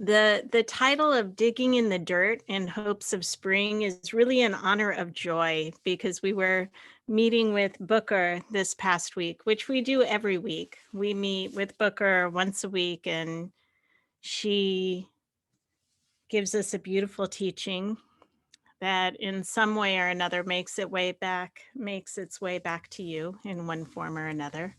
The title of Digging in the Dirt in Hopes of Spring is really in honor of joy, because we were meeting with Booker this past week, which we do every week. We meet with Booker once a week, and she gives us a beautiful teaching that in some way or another makes its way back to you in one form or another.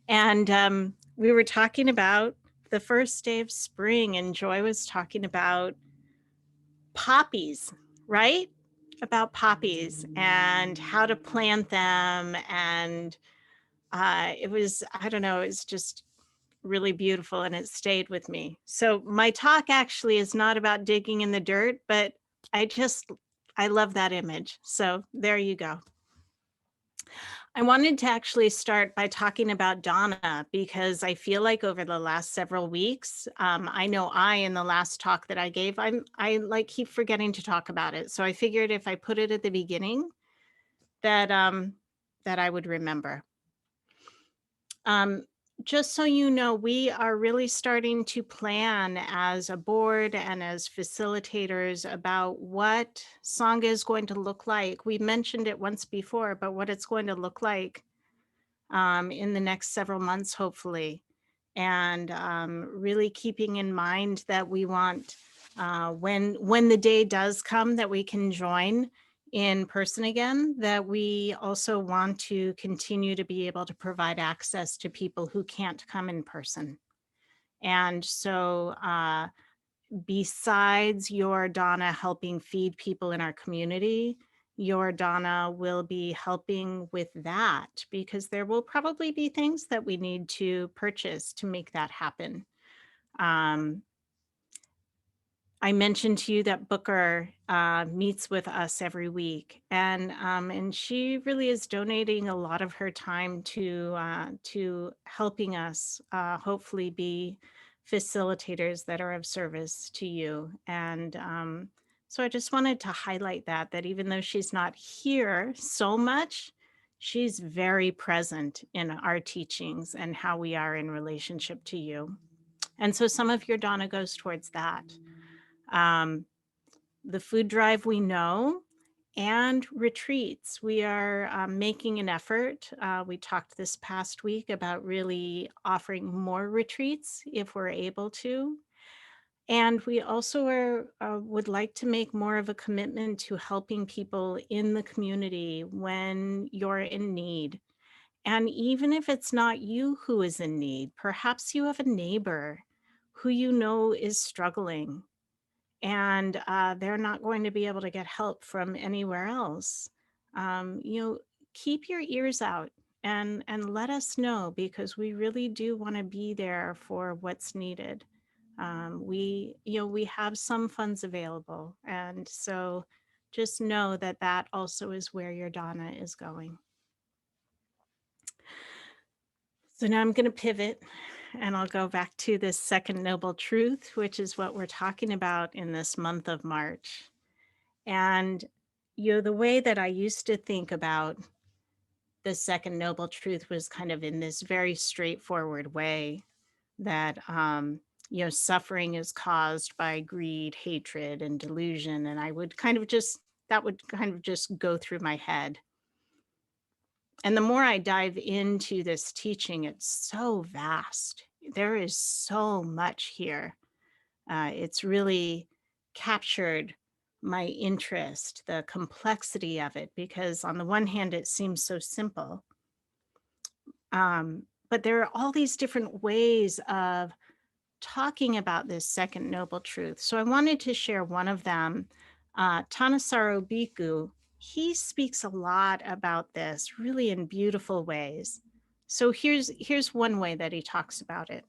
And we were talking about the first day of spring, and Joy was talking about poppies, right? About poppies and how to plant them. And it was, I don't know, it's just really beautiful, and it stayed with me. So my talk actually is not about digging in the dirt, but I just, I love that image. So there you go. I wanted to actually start by talking about Donna, because I feel like over the last several weeks, I know in the last talk that I gave, I like keep forgetting to talk about it. So I figured if I put it at the beginning, that that I would remember. Um, just so you know, we are really starting to plan as a board and as facilitators about what Sangha is going to look like. We mentioned it once before, but what it's going to look like in the next several months, hopefully. And really keeping in mind that we want, when the day does come that we can join in person again, that we also want to continue to be able to provide access to people who can't come in person. And so besides your Donna helping feed people in our community, your Donna will be helping with that, because there will probably be things that we need to purchase to make that happen. Um, I mentioned to you that Booker meets with us every week, and she really is donating a lot of her time to helping us hopefully be facilitators that are of service to you. And so I just wanted to highlight that even though she's not here so much, she's very present in our teachings and how we are in relationship to you. And so some of your Donna goes towards that. Um, the food drive, we know, and retreats. We are making an effort. We talked this past week about really offering more retreats if we're able to. And we also would like to make more of a commitment to helping people in the community when you're in need. And even if it's not you who is in need, perhaps you have a neighbor who you know is struggling, and they're not going to be able to get help from anywhere else. You know, keep your ears out and let us know, because we really do want to be there for what's needed. We have some funds available, and so just know that that also is where your Donna is going. So now I'm going to pivot, and I'll go back to this second noble truth, which is what we're talking about in this month of March. And, the way that I used to think about the second noble truth was kind of in this very straightforward way that, suffering is caused by greed, hatred, and delusion. And that would kind of just go through my head. And the more I dive into this teaching, it's so vast. There is so much here. It's really captured my interest, the complexity of it, because on the one hand, it seems so simple. But there are all these different ways of talking about this second noble truth. So I wanted to share one of them. Thanissaro Bhikkhu, he speaks a lot about this really in beautiful ways. So here's one way that he talks about it.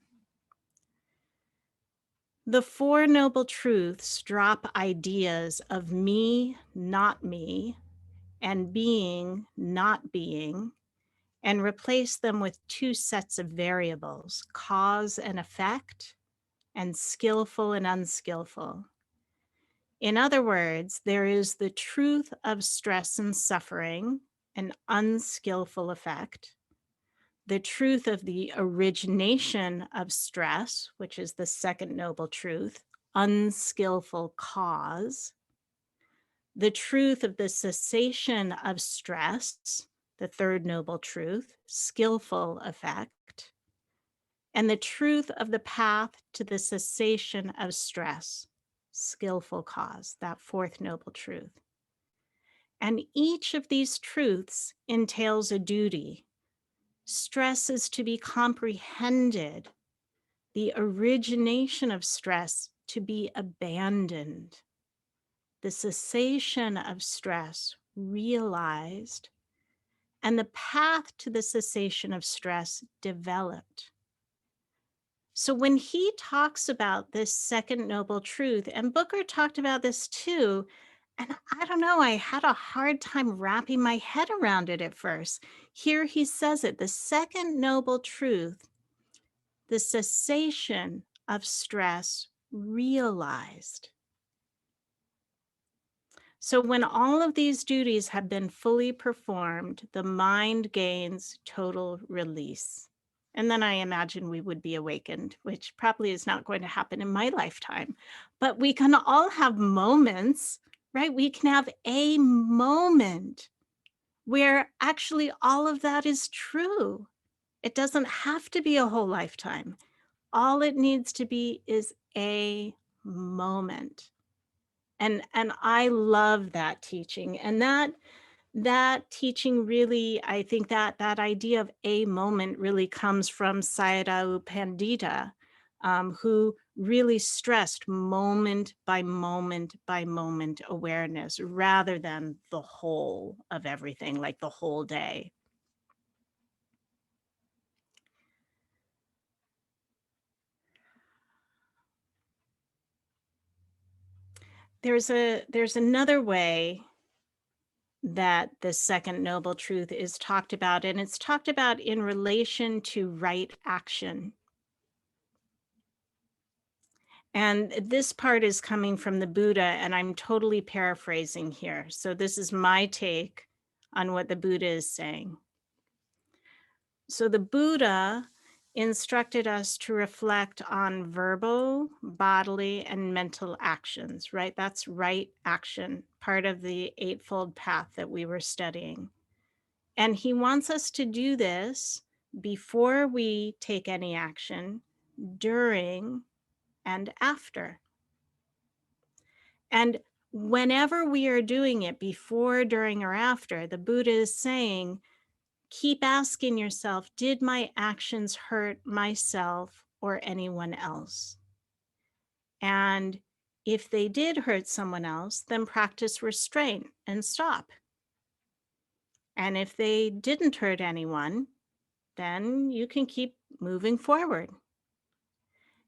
The Four Noble Truths drop ideas of me, not me, and being, not being, and replace them with two sets of variables, cause and effect, and skillful and unskillful. In other words, there is the truth of stress and suffering, an unskillful effect, the truth of the origination of stress, which is the second noble truth, unskillful cause, the truth of the cessation of stress, the third noble truth, skillful effect, and the truth of the path to the cessation of stress, skillful cause, that fourth noble truth. And each of these truths entails a duty. Stress is to be comprehended, the origination of stress to be abandoned, the cessation of stress realized, and the path to the cessation of stress developed. So when he talks about this second noble truth, and Booker talked about this too, and I don't know, I had a hard time wrapping my head around it at first. Here he says it, the second noble truth, the cessation of stress realized. So when all of these duties have been fully performed, the mind gains total release. And then I imagine we would be awakened, which probably is not going to happen in my lifetime. But we can all have moments, right? We can have a moment where actually all of that is true. It doesn't have to be a whole lifetime. All it needs to be is a moment. And I love that teaching. And that teaching really, I think that idea of a moment really comes from Sayadaw Pandita, who really stressed moment by moment by moment awareness rather than the whole of everything, like the whole day. There's another way that the second noble truth is talked about, and it's talked about in relation to right action. And this part is coming from the Buddha, and I'm totally paraphrasing here. So this is my take on what the Buddha is saying. So the Buddha instructed us to reflect on verbal, bodily, and mental actions, right? That's right action, part of the Eightfold Path that we were studying. And he wants us to do this before we take any action, during, and after. And whenever we are doing it, before, during, or after, the Buddha is saying, keep asking yourself, did my actions hurt myself or anyone else? And if they did hurt someone else, then practice restraint and stop. And if they didn't hurt anyone, then you can keep moving forward.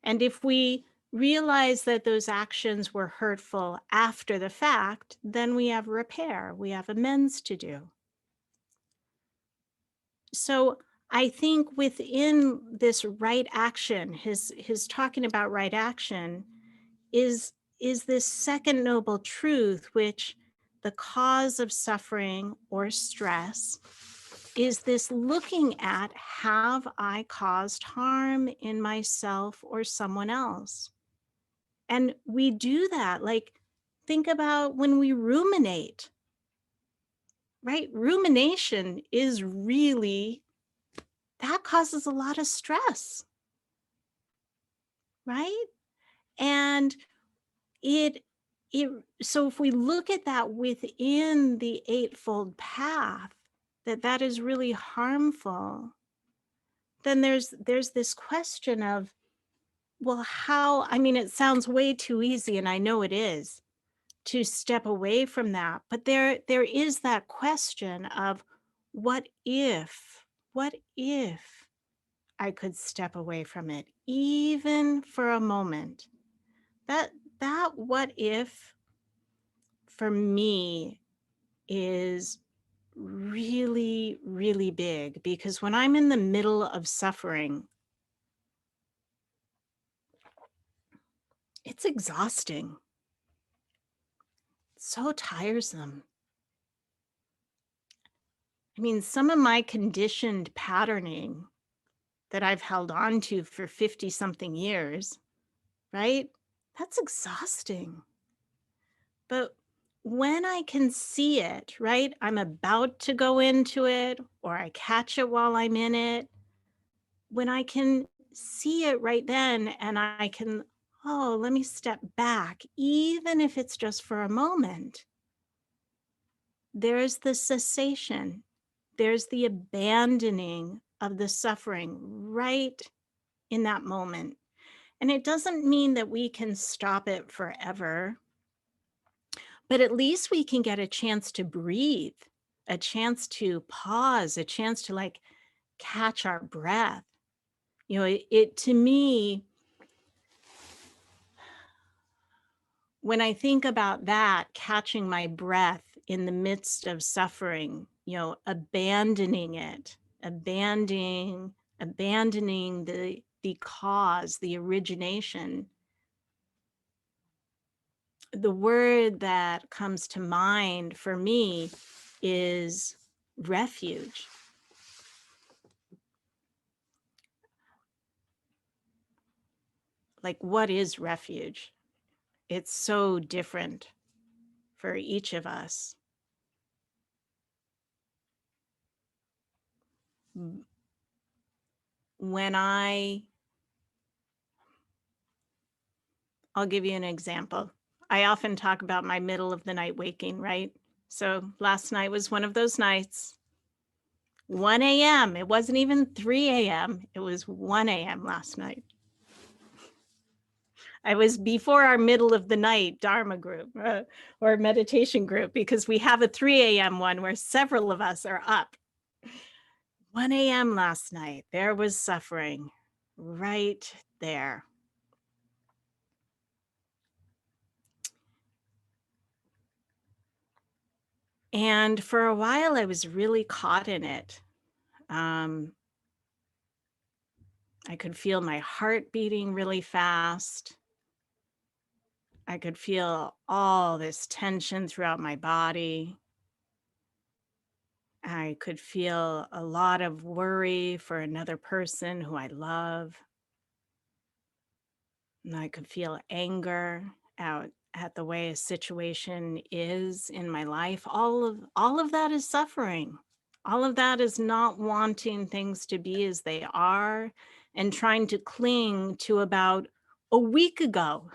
And if we realize that those actions were hurtful after the fact, then we have repair, we have amends to do. So I think within this right action, his talking about right action is this second noble truth, which the cause of suffering or stress is this looking at, have I caused harm in myself or someone else? And we do that. Like, think about when we ruminate, right? Rumination is really, that causes a lot of stress, right? And it, so if we look at that within the Eightfold Path, that is really harmful, then there's this question of, well, how, I mean, it sounds way too easy, and I know it is, to step away from that. But there is that question of, what if I could step away from it, even for a moment? That what if for me is really, really big, because when I'm in the middle of suffering, it's exhausting. It's so tiresome. I mean, some of my conditioned patterning that I've held on to for 50 something years, right? That's exhausting. But when I can see it, right? I'm about to go into it, or I catch it while I'm in it. When I can see it right then and I can, oh, let me step back, even if it's just for a moment, there's the cessation, there's the abandoning of the suffering right in that moment. And it doesn't mean that we can stop it forever, but at least we can get a chance to breathe, a chance to pause, a chance to like catch our breath. You know, it to me, when I think about that, catching my breath in the midst of suffering, you know, abandoning it, abandoning the cause, the origination. The word that comes to mind for me is refuge. Like, what is refuge? It's so different for each of us. When I'll give you an example. I often talk about my middle of the night waking, right? So last night was one of those nights. 1 a.m. It wasn't even 3 a.m. It was 1 a.m. last night. I was before our middle of the night Dharma group or meditation group, because we have a 3 a.m. one where several of us are up. 1 a.m. last night, there was suffering right there. And for a while, I was really caught in it. I could feel my heart beating really fast. I could feel all this tension throughout my body. I could feel a lot of worry for another person who I love. And I could feel anger out at the way a situation is in my life. All of that is suffering. All of that is not wanting things to be as they are and trying to cling to about a week ago,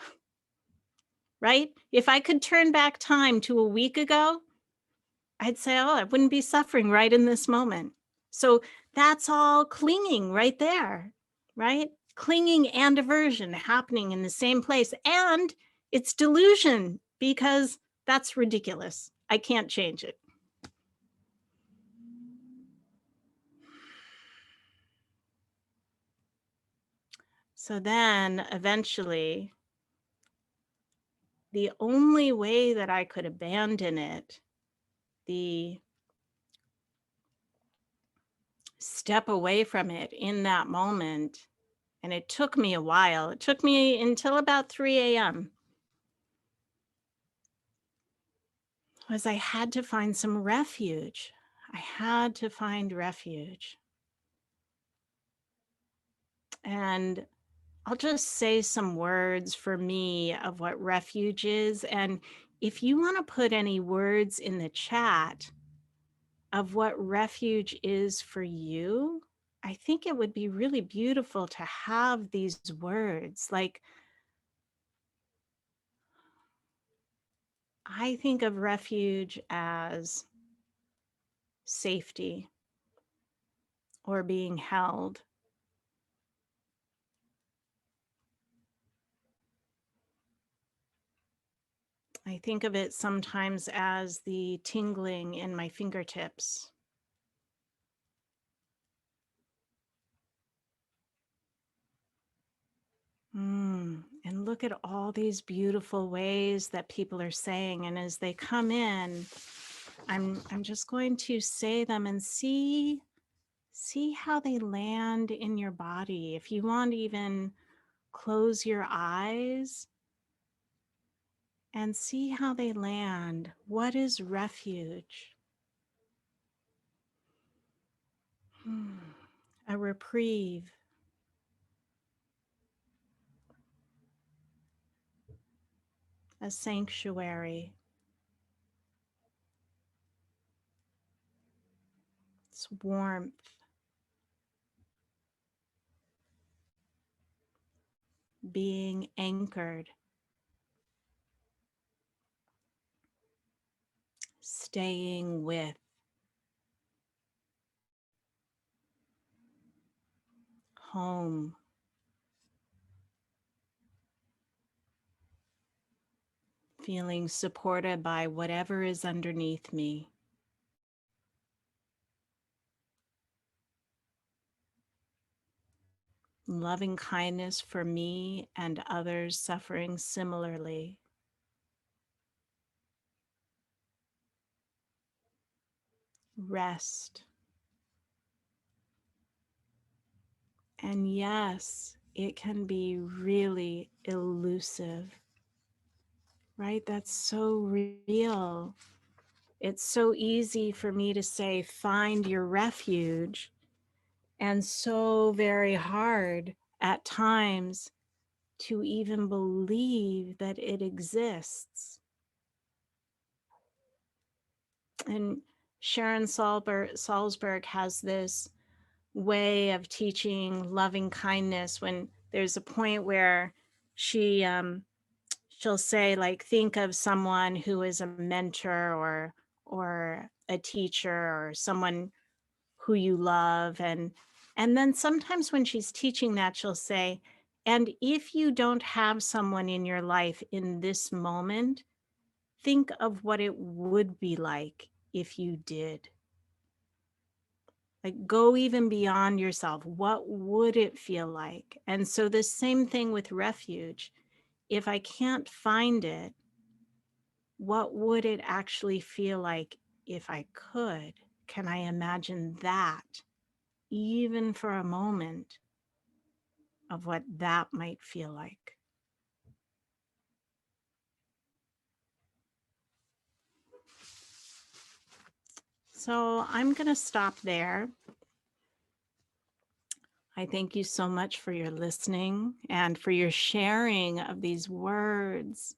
right? If I could turn back time to a week ago, I'd say, oh, I wouldn't be suffering right in this moment. So that's all clinging right there, right? Clinging and aversion happening in the same place. And it's delusion, because that's ridiculous. I can't change it. So then eventually, the only way that I could abandon it, the step away from it in that moment, and it took me a while, it took me until about 3 a.m., was I had to find some refuge. I had to find refuge. And I'll just say some words for me of what refuge is. And if you want to put any words in the chat of what refuge is for you, I think it would be really beautiful to have these words. Like, I think of refuge as safety or being held. I think of it sometimes as the tingling in my fingertips. And look at all these beautiful ways that people are saying. And as they come in, I'm just going to say them and see how they land in your body. If you want to even close your eyes and see how they land. What is refuge? A reprieve. a sanctuary. It's warmth, being anchored, staying with, home, feeling supported by whatever is underneath me. Loving kindness for me and others suffering similarly. Rest. And yes, it can be really elusive, right? That's so real. It's so easy for me to say, find your refuge, and so very hard at times to even believe that it exists. And Sharon Salzberg has this way of teaching loving kindness when there's a point where she'll say, like, think of someone who is a mentor or a teacher or someone who you love, and then sometimes when she's teaching that, she'll say, and if you don't have someone in your life in this moment, think of what it would be like if you did. Like, go even beyond yourself. What would it feel like? And so the same thing with refuge. If I can't find it, what would it actually feel like if I could? Can I imagine that, even for a moment, of what that might feel like? So I'm going to stop there. I thank you so much for your listening and for your sharing of these words